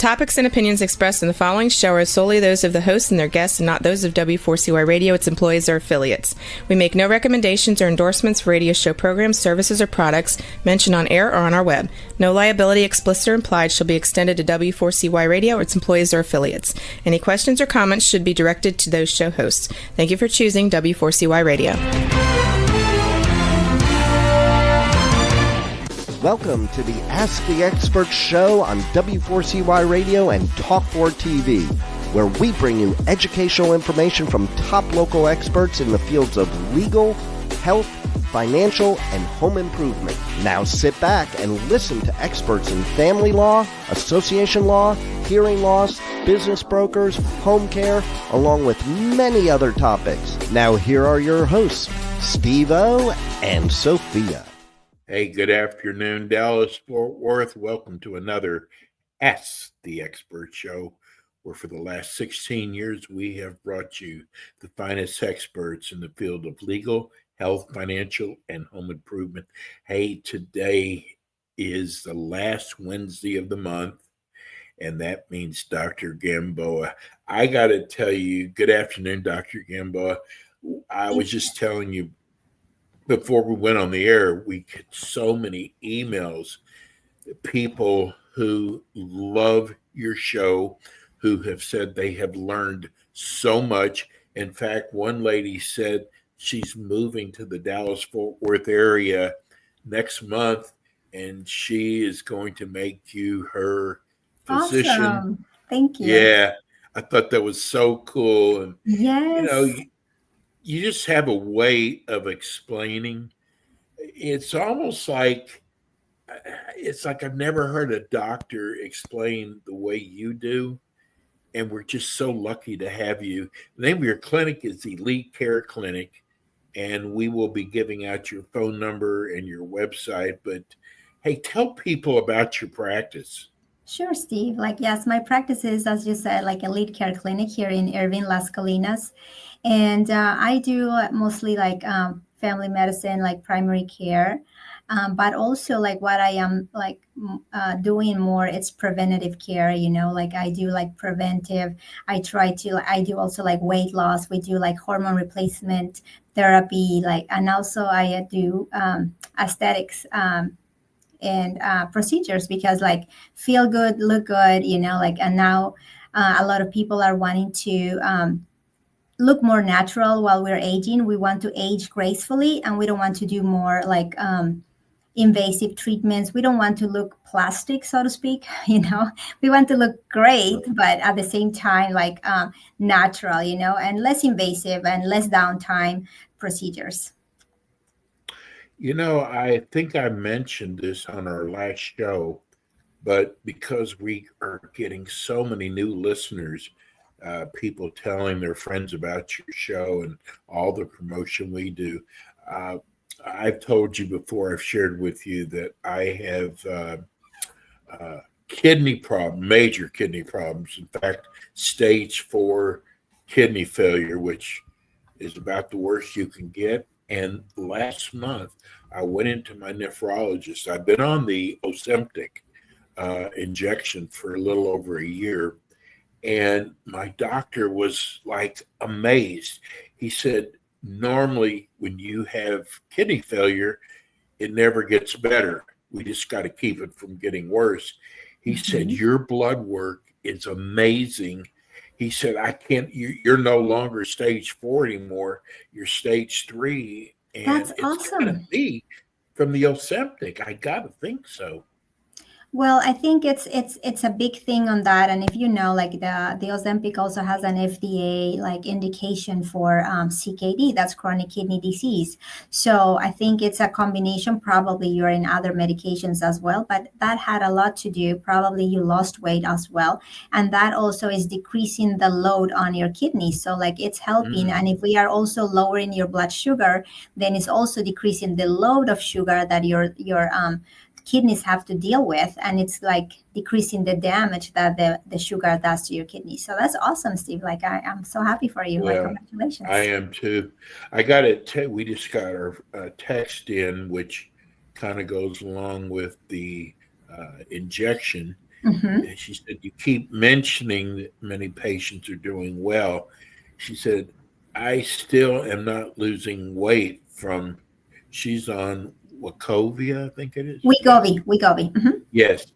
topics and opinions expressed in the following show are solely those of the hosts and their guests and not those of W4CY Radio, its employees, or affiliates. We make no recommendations or endorsements for radio show programs, services, or products mentioned on air or on our web. No liability, explicit or implied, shall be extended to W4CY Radio or its employees or affiliates. Any questions or comments should be directed to those show hosts. Thank you for choosing W4CY Radio. Welcome to the Ask the Expert show on W4CY Radio and Talk4 TV, where we bring you educational information from top local experts in the fields of legal, health, financial, and home improvement. Now sit back and listen to experts in family law, association law, hearing loss, business brokers, home care, along with many other topics. Now here are your hosts, Steve-O and Sophia. Hey, good afternoon, Dallas-Fort Worth. Welcome to another Ask the Expert show, where for the last 16 years we have brought you the finest experts in the field of legal, health, financial, and home improvement. Hey, today is the last Wednesday of the month, and that means Dr. Gamboa. I got to tell you, good afternoon, Dr. Gamboa. I was just telling you, before we went on the air, we get so many emails, people who love your show, who have said they have learned so much. In fact, one lady said she's moving to the Dallas-Fort Worth area next month, and she is going to make you her physician. Awesome. Thank you. Yeah, I thought that was so cool. And, yes. You just have a way of explaining. It's almost like, I've never heard a doctor explain the way you do. And we're just so lucky to have you. The name of your clinic is Elite Care Clinic. And we will be giving out your phone number and your website. But hey, tell people about your practice. Sure, Steve. Yes, my practice is, as you said, Elite Care Clinic here in Irving, Las Colinas. And I do mostly family medicine, primary care. But also what I am doing more, it's preventative care, I do preventive. I do also weight loss. We do hormone replacement therapy, and also I do aesthetics and procedures because feel good, look good, and now a lot of people are wanting to look more natural while we're aging. We want to age gracefully, and we don't want to do more invasive treatments. We don't want to look plastic, so to speak. We want to look great, but at the same time, natural, and less invasive and less downtime procedures. I think I mentioned this on our last show, but because we are getting so many new listeners, people telling their friends about your show and all the promotion we do. I've told you before, I've shared with you that I have major kidney problems. In fact, stage 4 kidney failure, which is about the worst you can get. And last month, I went into my nephrologist. I've been on the Ozempic injection for a little over a year. And my doctor was amazed. He said, normally when you have kidney failure, it never gets better. We just got to keep it from getting worse. He said, your blood work is amazing. He said, you're no longer stage 4 anymore. You're stage 3. And that's it's awesome. Gotta be from the Ozempic. I got to think so. Well, I think it's a big thing on that, and if the Ozempic also has an FDA indication for CKD, that's chronic kidney disease. So I think it's a combination. Probably you're in other medications as well, but that had a lot to do. Probably you lost weight as well, and that also is decreasing the load on your kidneys. So it's helping, and if we are also lowering your blood sugar, then it's also decreasing the load of sugar that your kidneys have to deal with, and it's decreasing the damage that the sugar does to your kidneys. So that's awesome, Steve. I'm so happy for you. Well, congratulations. I am too. I got it. We just got our text in, which kind of goes along with the injection. Mhm. And she said, you keep mentioning that many patients are doing well. She said, I still am not losing weight from, she's on Wachovia, I think it is. Yeah. Wegovy, Wegovy. Mhm. Yes.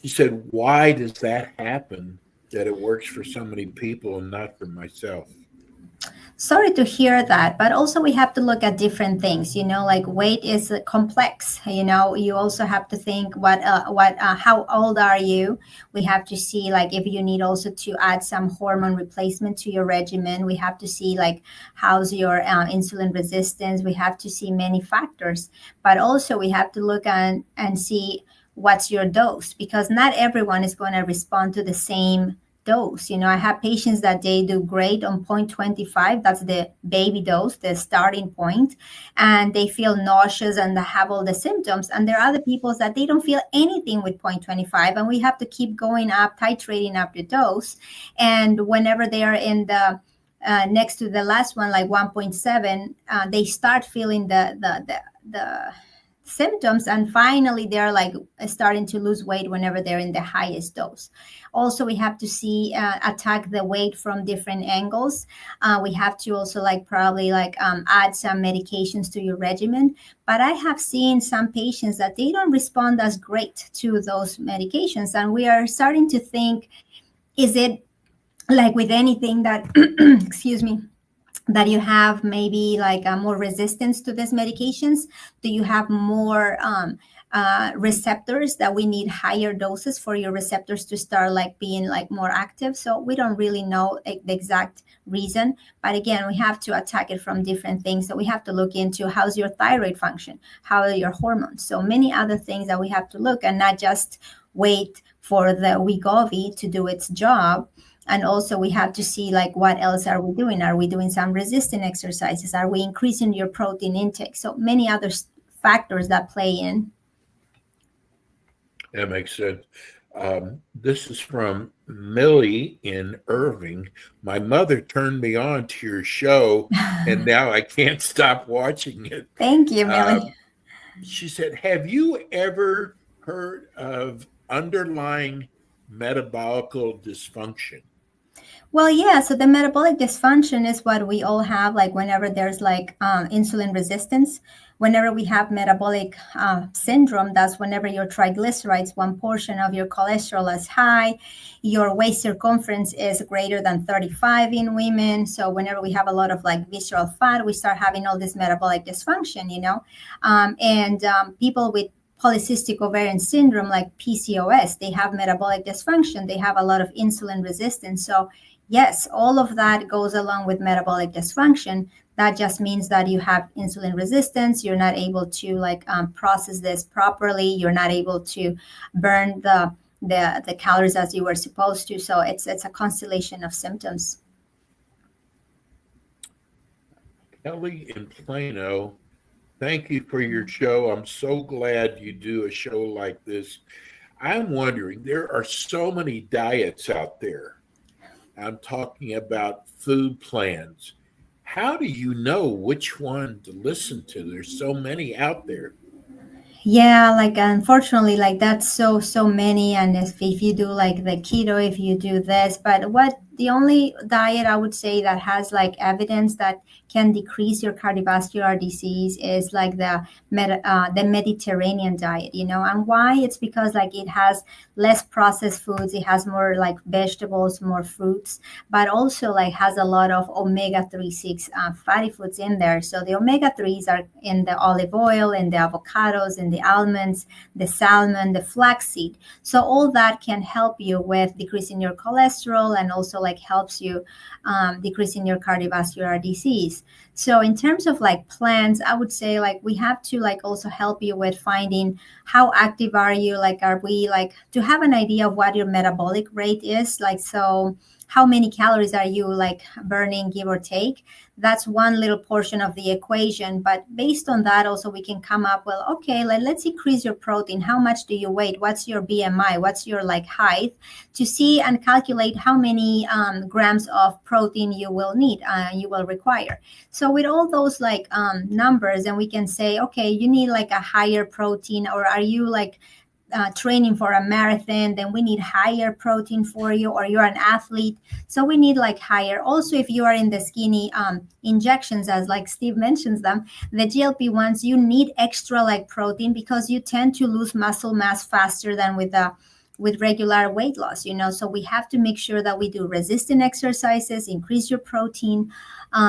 She said, why does that happen that it works for so many people and not for myself? Sorry to hear that, but also we have to look at different things. Like weight is complex. You also have to think how old are you? We have to see like if you need also to add some hormone replacement to your regimen. We have to see like how's your insulin resistance. We have to see many factors, but also we have to look and see what's your dose, because not everyone is going to respond to the same dose. I have patients that they do great on 0.25. That's the baby dose, the starting point, and they feel nauseous and they have all the symptoms. And there are other people that they don't feel anything with 0.25, and we have to keep going up, titrating up the dose. And whenever they are in the next to the last one, like 1.7, they start feeling the symptoms, and finally they're like starting to lose weight whenever they're in the highest dose. Also, we have to see attack the weight from different angles. We have to also like probably like add some medications to your regimen, but I have seen some patients that they don't respond as great to those medications, and we are starting to think, is it like with anything that excuse me, that you have maybe like more resistance to these medications? Do you have more receptors that we need higher doses for your receptors to start like being like more active? So we don't really know the exact reason, but again, we have to attack it from different things. So we have to look into how's your thyroid function, how are your hormones, so many other things that we have to look, and not just wait for the Wegovy to do its job. And also we have to see like what else are we doing? Are we doing some resistant exercises? Are we increasing your protein intake? So many other factors that play in. That makes sense. This is from Millie in Irving. My mother turned me on to your show, and now I can't stop watching it. Thank you, Millie. She said, have you ever heard of underlying metabolical dysfunction? Well, yeah. So the metabolic dysfunction is what we all have, like whenever there's like insulin resistance. Whenever we have metabolic syndrome, that's whenever your triglycerides, one portion of your cholesterol is high, your waist circumference is greater than 35 in women. So whenever we have a lot of like visceral fat, we start having all this metabolic dysfunction, and people with polycystic ovarian syndrome, like PCOS, they have metabolic dysfunction. They have a lot of insulin resistance. So yes, all of that goes along with metabolic dysfunction. That just means that you have insulin resistance. You're not able to like process this properly. You're not able to burn the calories as you were supposed to. So it's a constellation of symptoms. Kelly in Plano, thank you for your show. I'm so glad you do a show like this. I'm wondering, there are so many diets out there. I'm talking about food plans. How do you know which one to listen to? There's so many out there. Yeah, like unfortunately, like that's so many. And if you do like the keto, if you do this, but the only diet I would say that has like evidence that can decrease your cardiovascular disease is like the Mediterranean diet, and why? It's because like it has less processed foods, it has more like vegetables, more fruits, but also like has a lot of omega-3/6 fatty foods in there. So the omega-3s are in the olive oil, in the avocados, in the almonds, the salmon, the flaxseed. So all that can help you with decreasing your cholesterol, and also like helps you decreasing your cardiovascular disease. So in terms of like plans, I would say like we have to like also help you with finding how active are you, like are we, like to have an idea of what your metabolic rate is, like so how many calories are you like burning, give or take. That's one little portion of the equation. But based on that, also we can come up, well, okay, let's increase your protein. How much do you weigh? What's your BMI? What's your like height? To see and calculate how many grams of protein you will need, you will require. So with all those like numbers, and we can say, okay, you need like a higher protein, or are you like training for a marathon, then we need higher protein for you, or you're an athlete, so we need like higher. Also, if you are in the skinny injections, as like Steve mentions them, the GLP-1s, you need extra like protein because you tend to lose muscle mass faster than with regular weight loss, so we have to make sure that we do resistant exercises, increase your protein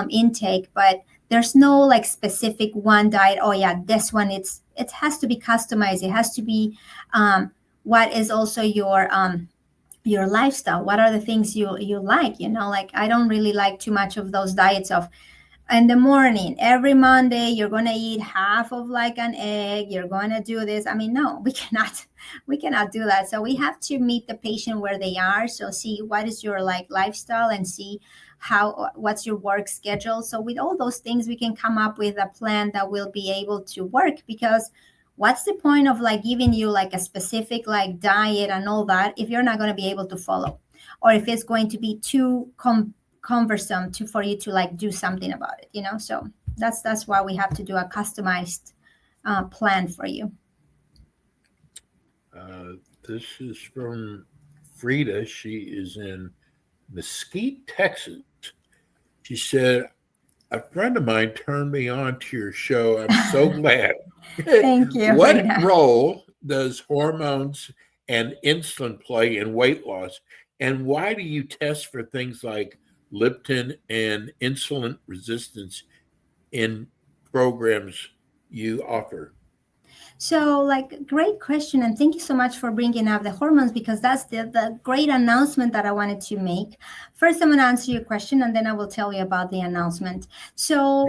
intake, but there's no like specific one diet. Oh yeah, this one, it has to be customized. It has to be what is also your lifestyle. What are the things you like? Like I don't really like too much of those diets of in the morning, every Monday, you're going to eat half of like an egg. You're going to do this. I mean, no, we cannot do that. So we have to meet the patient where they are. So see what is your like lifestyle and see what's your work schedule. So with all those things, we can come up with a plan that will be able to work, because what's the point of like giving you like a specific like diet and all that if you're not going to be able to follow, or if it's going to be too cumbersome for you to like do something about it, so that's why we have to do a customized plan for you. This is from Frida. She is in Mesquite, Texas. She said, a friend of mine turned me on to your show. I'm so glad. Thank you. What Frida. role does hormones and insulin play in weight loss? And why do you test for things like leptin and insulin resistance in programs you offer? So like, great question. And thank you so much for bringing up the hormones, because that's the great announcement that I wanted to make. First, I'm going to answer your question, and then I will tell you about the announcement. So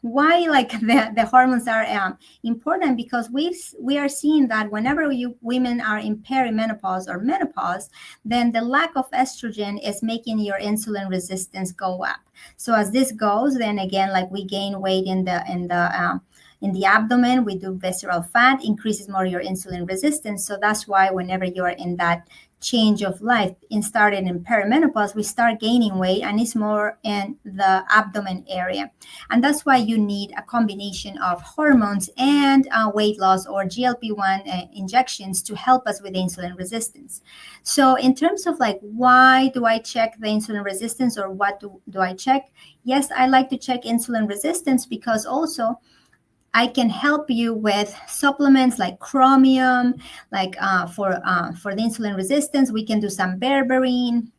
why like the hormones are important, because we are seeing that whenever women are in perimenopause or menopause, then the lack of estrogen is making your insulin resistance go up. So as this goes, then again, like we gain weight in the abdomen, we do visceral fat, increases more your insulin resistance. So that's why whenever you're in that change of life, started in perimenopause, we start gaining weight, and it's more in the abdomen area. And that's why you need a combination of hormones and weight loss or GLP-1 injections to help us with insulin resistance. So in terms of like, why do I check the insulin resistance, or what do I check? Yes, I like to check insulin resistance because also I can help you with supplements like chromium, like for the insulin resistance. We can do some berberine.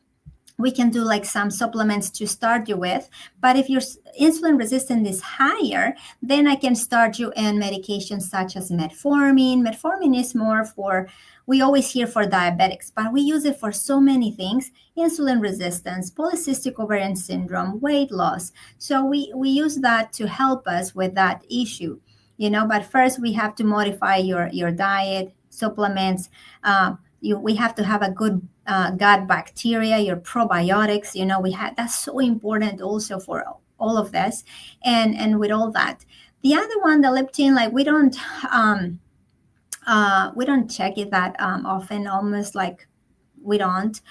We can do like some supplements to start you with. But if your insulin resistance is higher, then I can start you in medications such as metformin. Metformin is more for, we always hear for diabetics, but we use it for so many things: insulin resistance, polycystic ovarian syndrome, weight loss. So we use that to help us with that issue, but first we have to modify your diet, supplements. We have to have a good gut bacteria, your probiotics, that's so important also for all of this. And with all that, the other one, the leptin, like we don't check it that often, almost like we don't.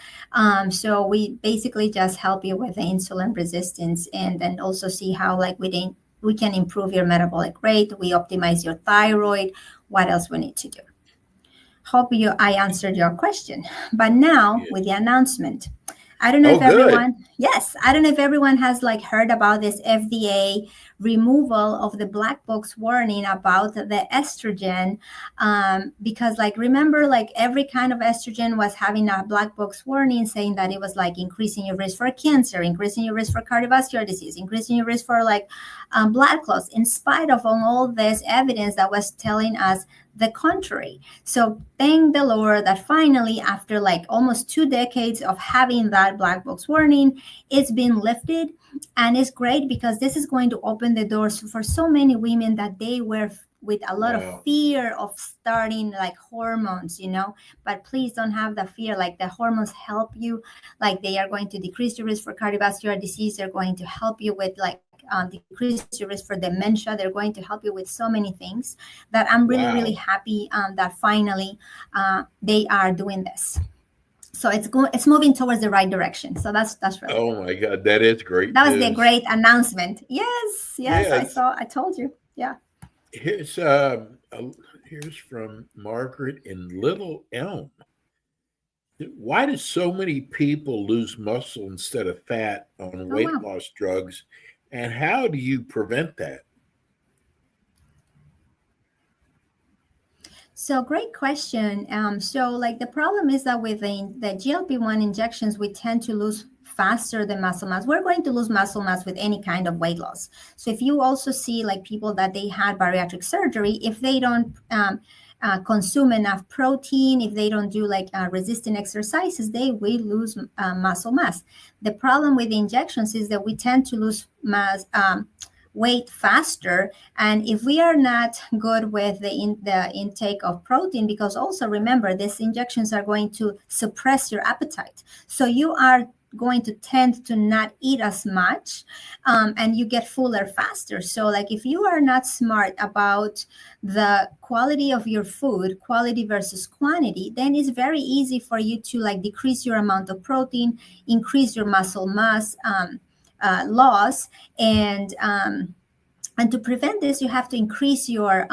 So we basically just help you with the insulin resistance, and then also see how like we can improve your metabolic rate. We optimize your thyroid. What else we need to do? Hope I answered your question. But now with the announcement, I don't know I don't know if everyone has like heard about this FDA removal of the black box warning about the estrogen, because like, remember, like every kind of estrogen was having a black box warning saying that it was like increasing your risk for cancer, increasing your risk for cardiovascular disease, increasing your risk for like blood clots, in spite of all this evidence that was telling us the contrary. So thank the Lord that finally, after like almost 2 decades of having that black box warning, it's been lifted. And it's great, because this is going to open the doors for so many women that they were with a lot of fear of starting like hormones, but please don't have the fear. Like, the hormones help you, like they are going to decrease your risk for cardiovascular disease. They're going to help you with like decrease your risk for dementia. They're going to help you with so many things that I'm really happy that finally they are doing this. So it's moving towards the right direction. So that's really cool. Oh my God, that is great. That was the great announcement. Yes. I told you. Yeah. Here's Here's from Margaret in Little Elm. Why do so many people lose muscle instead of fat on Oh, weight wow. loss drugs? And how do you prevent that? So great question. So like the problem is that with the GLP-1 injections, we tend to lose faster the muscle mass. We're going to lose muscle mass with any kind of weight loss. So if you also see like people that they had bariatric surgery, if they don't consume enough protein, if they don't do like resistant exercises, they will lose muscle mass. The problem with the injections is that we tend to lose mass. Weight faster, and if we are not good with the intake of protein, because also remember these injections are going to suppress your appetite, so you are going to tend to not eat as much, and you get fuller faster. So like if you are not smart about the quality of your food, quality versus quantity, then it's very easy for you to like decrease your amount of protein, increase your muscle mass loss, and to prevent this, you have to increase your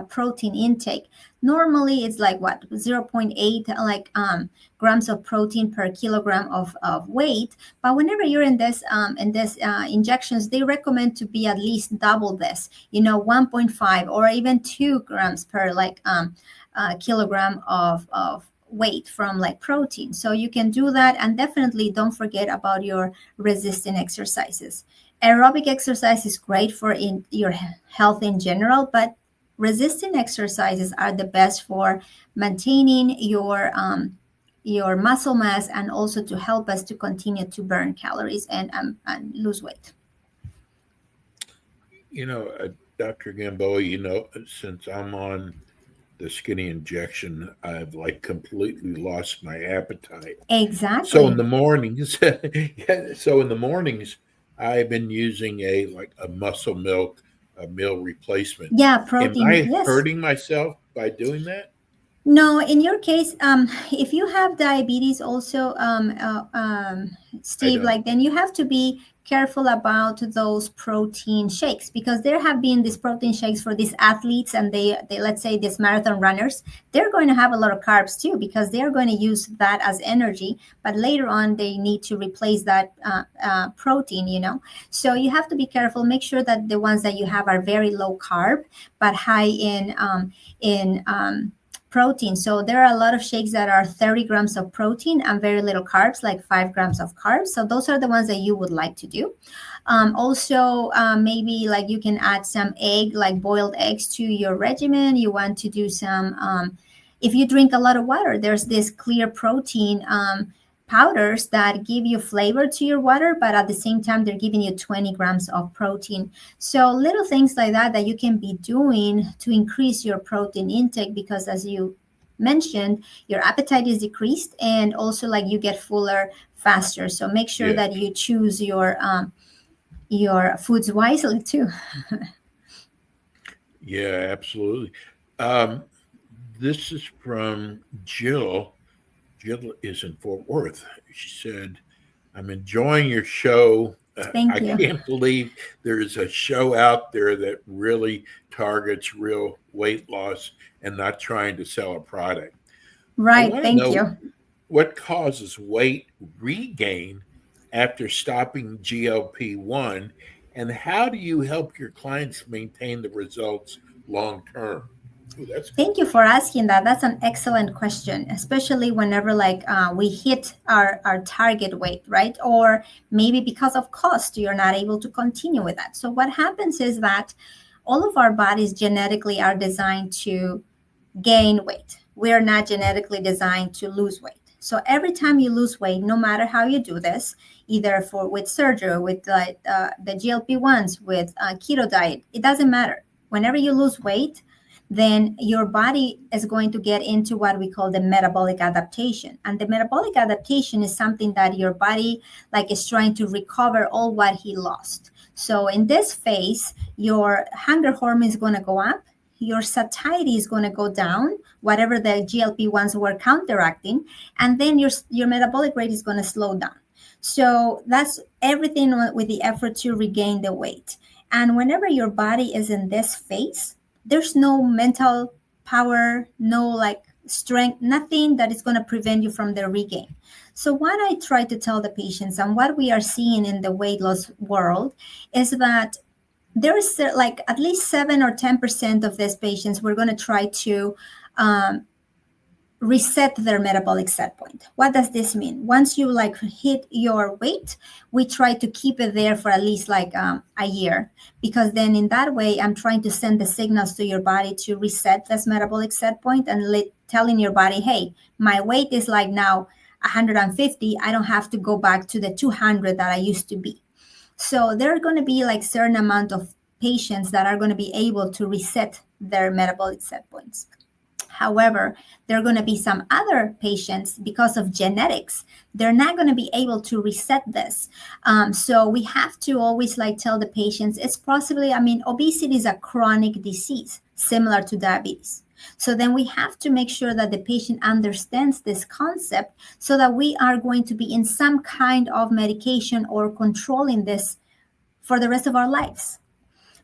protein intake. Normally, it's like what 0.8 grams of protein per kilogram of weight. But whenever you're in this injections, they recommend to be at least double this. 1.5 or even 2 grams per kilogram of weight from like protein. So you can do that, and definitely don't forget about your resistant exercises. Aerobic exercise is great for your health in general, but resistant exercises are the best for maintaining your muscle mass, and also to help us to continue to burn calories and lose weight. Dr. Gamboa, since I'm on the skinny injection, I've like completely lost my appetite. Exactly. So in the mornings, I've been using a muscle milk, a meal replacement. Yeah, protein. Am I Yes. hurting myself by doing that? No, in your case, if you have diabetes also, Steve, then you have to be careful about those protein shakes, because there have been these protein shakes for these athletes, and they let's say these marathon runners, they're going to have a lot of carbs too, because they're going to use that as energy, but later on they need to replace that protein, So you have to be careful. Make sure that the ones that you have are very low carb, but high in protein. So there are a lot of shakes that are 30 grams of protein and very little carbs, like 5 grams of carbs. So those are the ones that you would like to do. Also, maybe like you can add some egg, like boiled eggs to your regimen. You want to do some, if you drink a lot of water, there's this clear protein powders that give you flavor to your water, but at the same time, they're giving you 20 grams of protein. So little things like that you can be doing to increase your protein intake, because as you mentioned, your appetite is decreased, and also like you get fuller faster. So make sure that you choose your foods wisely too. Yeah, absolutely. This is from Jill. Jill is in Fort Worth. She said, I'm enjoying your show. Thank you. I can't believe there's a show out there that really targets real weight loss and not trying to sell a product. Right. Thank you. What causes weight regain after stopping GLP-1, and how do you help your clients maintain the results long term? Thank you for asking that. That's an excellent question, especially whenever we hit our target weight, right? Or maybe because of cost, you're not able to continue with that. So what happens is that all of our bodies genetically are designed to gain weight. We are not genetically designed to lose weight. So every time you lose weight, no matter how you do this, either with surgery, with the GLP-1s, with keto diet, it doesn't matter. Whenever you lose weight, then your body is going to get into what we call the metabolic adaptation. And the metabolic adaptation is something that your body is trying to recover all what he lost. So in this phase, your hunger hormone is going to go up, your satiety is going to go down, whatever the GLP-1s were counteracting, and then your metabolic rate is going to slow down. So that's everything with the effort to regain the weight. And whenever your body is in this phase, there's no mental power, no like strength, nothing that is going to prevent you from the regain. So what I try to tell the patients and what we are seeing in the weight loss world is that there is like at least 7 or 10% of these patients we're going to try to reset their metabolic set point. What does this mean? Once you like hit your weight, we try to keep it there for at least like a year, because then in that way I'm trying to send the signals to your body to reset this metabolic set point and telling your body, hey, my weight is like now 150. I don't have to go back to the 200 that I used to be. So there are going to be like certain amount of patients that are going to be able to reset their metabolic set points. However, there are going to be some other patients, because of genetics, they're not going to be able to reset this. So we have to always like tell the patients it's possibly, obesity is a chronic disease similar to diabetes. So then we have to make sure that the patient understands this concept so that we are going to be in some kind of medication or controlling this for the rest of our lives.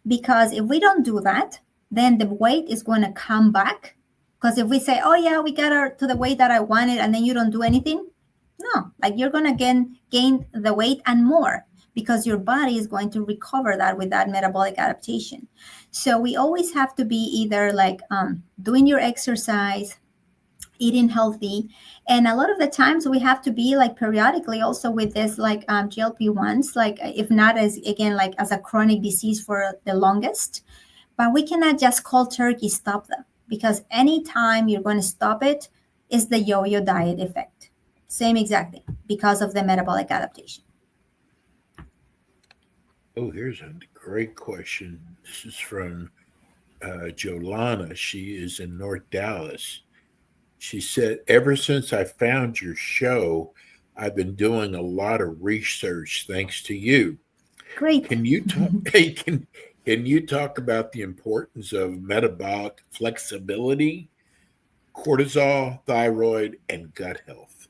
Because if we don't do that, then the weight is going to come back. Because if we say, oh yeah, we got her to the weight that I wanted, and then you don't do anything, no, like you're going to gain the weight and more, because your body is going to recover that with that metabolic adaptation. So we always have to be either like doing your exercise, eating healthy. And a lot of the times we have to be like periodically also with this like GLP-1s, like if not as a chronic disease for the longest, but we cannot just cold turkey stop them. Because anytime you're going to stop it is the yo-yo diet effect. Same exactly, because of the metabolic adaptation. Oh, here's a great question. This is from Jolana. She is in North Dallas. She said, ever since I found your show, I've been doing a lot of research thanks to you. Great. Can you talk? Hey, can you talk about the importance of metabolic flexibility, cortisol, thyroid, and gut health?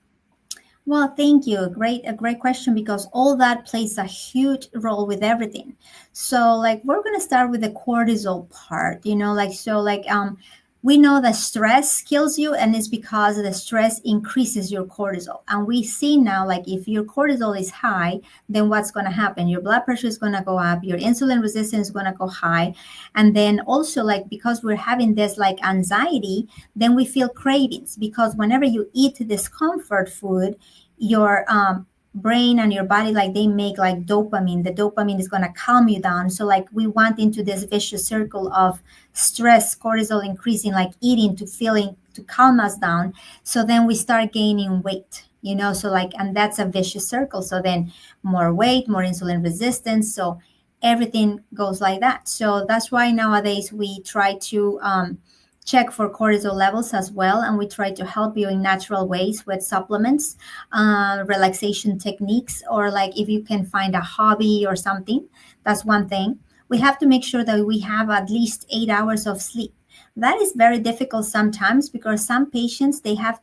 Well, thank you. A great question, because all that plays a huge role with everything. So like we're going to start with the cortisol part, we know that stress kills you, and it's because the stress increases your cortisol. And we see now, like if your cortisol is high, then what's going to happen? Your blood pressure is going to go up, your insulin resistance is going to go high. And then also like because we're having this like anxiety, then we feel cravings, because whenever you eat this comfort food, your brain and your body, like they make like dopamine. The dopamine is going to calm you down. So like we want into this vicious circle of stress, cortisol increasing, like eating to calm us down. So then we start gaining weight, so like, and that's a vicious circle. So then more weight, more insulin resistance. So everything goes like that. So that's why nowadays we try to check for cortisol levels as well. And we try to help you in natural ways with supplements, relaxation techniques, or like if you can find a hobby or something, that's one thing. We have to make sure that we have at least 8 hours of sleep. That is very difficult sometimes, because some patients, they have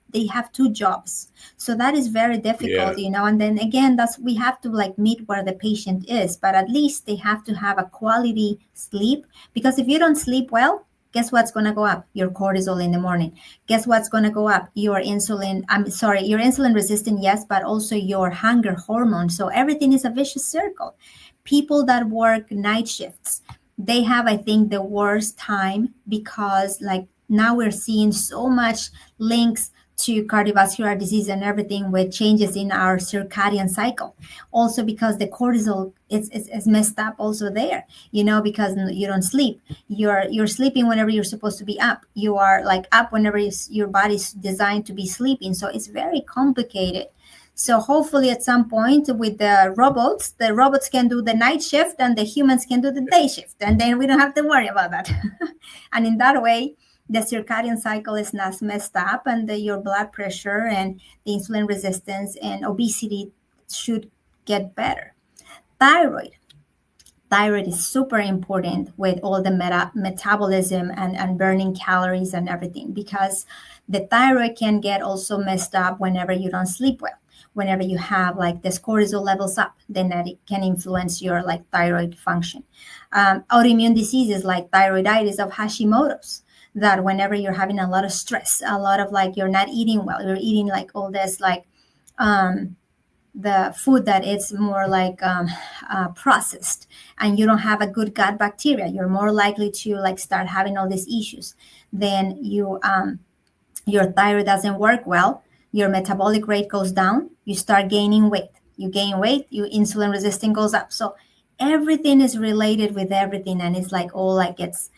2 jobs. So that is very difficult, and then again, we have to like meet where the patient is, but at least they have to have a quality sleep, because if you don't sleep well, guess what's going to go up? Your cortisol in the morning. Guess what's going to go up? Your insulin resistant, yes, but also your hunger hormone. So everything is a vicious circle. People that work night shifts, they have, I think, the worst time, because like now we're seeing so much links to cardiovascular disease and everything with changes in our circadian cycle. Also because the cortisol is messed up also there, because you don't sleep. You're sleeping whenever you're supposed to be up. You are like up whenever your body's designed to be sleeping. So it's very complicated. So hopefully at some point with the robots can do the night shift and the humans can do the day shift. And then we don't have to worry about that. And in that way, the circadian cycle is not messed up, and your blood pressure and the insulin resistance and obesity should get better. Thyroid is super important with all the metabolism and burning calories and everything, because the thyroid can get also messed up whenever you don't sleep well. whenever you have like this cortisol levels up, then that it can influence your like thyroid function. Autoimmune diseases like thyroiditis of Hashimoto's, that whenever you're having a lot of stress, a lot of like you're not eating well, you're eating like all this like the food that it's more like processed, and you don't have a good gut bacteria, you're more likely to like start having all these issues. Then you your thyroid doesn't work well, your metabolic rate goes down, you start gaining weight. You gain weight, your insulin resistance goes up. So everything is related with everything, and it's like all like it's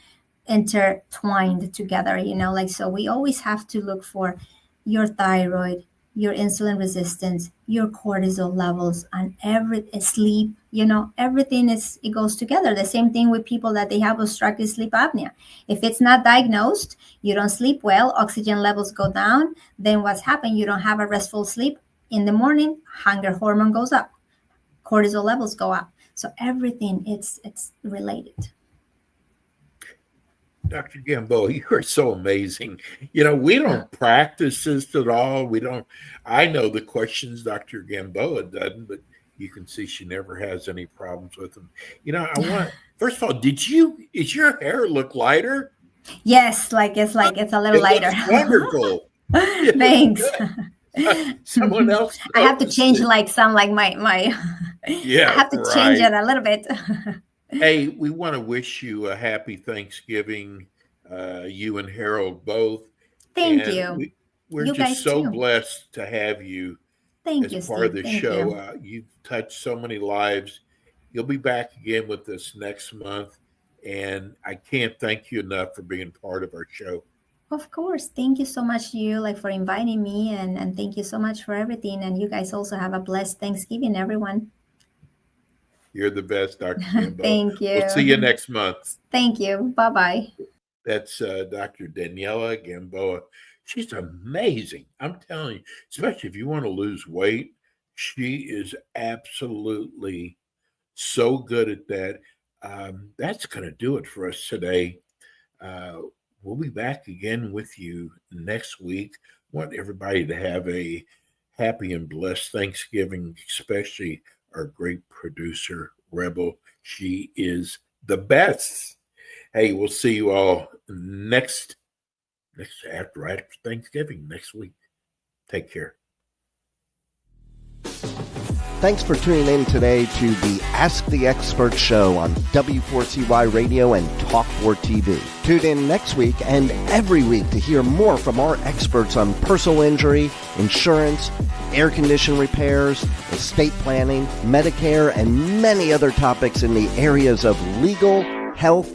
intertwined together, you know, like, so we always have to look for your thyroid, your insulin resistance, your cortisol levels, and sleep, you know, everything it goes together. The same thing with people that they have obstructive sleep apnea. If it's not diagnosed, you don't sleep well, oxygen levels go down, then what's happened? You don't have a restful sleep. In the morning, hunger hormone goes up, cortisol levels go up. So everything, it's related. Dr. Gamboa, you are so amazing. You know, we don't practice this at all. I know the questions Dr. Gamboa doesn't, but you can see she never has any problems with them. You know, first of all, is your hair look lighter? Yes, it's a little lighter. Looks wonderful. Thanks. Someone else. I have to change some my yeah. I have to change it a little bit. Hey, we want to wish you a happy Thanksgiving, you and Harold both. Thank you. We're you just so too. blessed to have you as part of the show. You've touched so many lives. You'll be back again with us next month, and I can't thank you enough for being part of our show. Of course. Thank you so much to you for inviting me, and thank you so much for everything. And you guys also have a blessed Thanksgiving, everyone. You're the best, Dr. Gamboa. Thank you. We'll see you next month. Thank you. Bye-bye. That's Dr. Daniela Gamboa. She's amazing. I'm telling you, especially if you want to lose weight, she is absolutely so good at that. That's going to do it for us today. We'll be back again with you next week. I want everybody to have a happy and blessed Thanksgiving, especially our great producer, Rebel. She is the best. Hey, we'll see you all after Thanksgiving next week. Take care. Thanks for tuning in today to the Ask the Expert show on W4CY Radio and Talk4 TV. Tune in next week and every week to hear more from our experts on personal injury, insurance, air condition repairs, estate planning, Medicare, and many other topics in the areas of legal, health,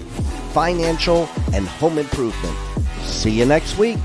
financial, and home improvement. See you next week.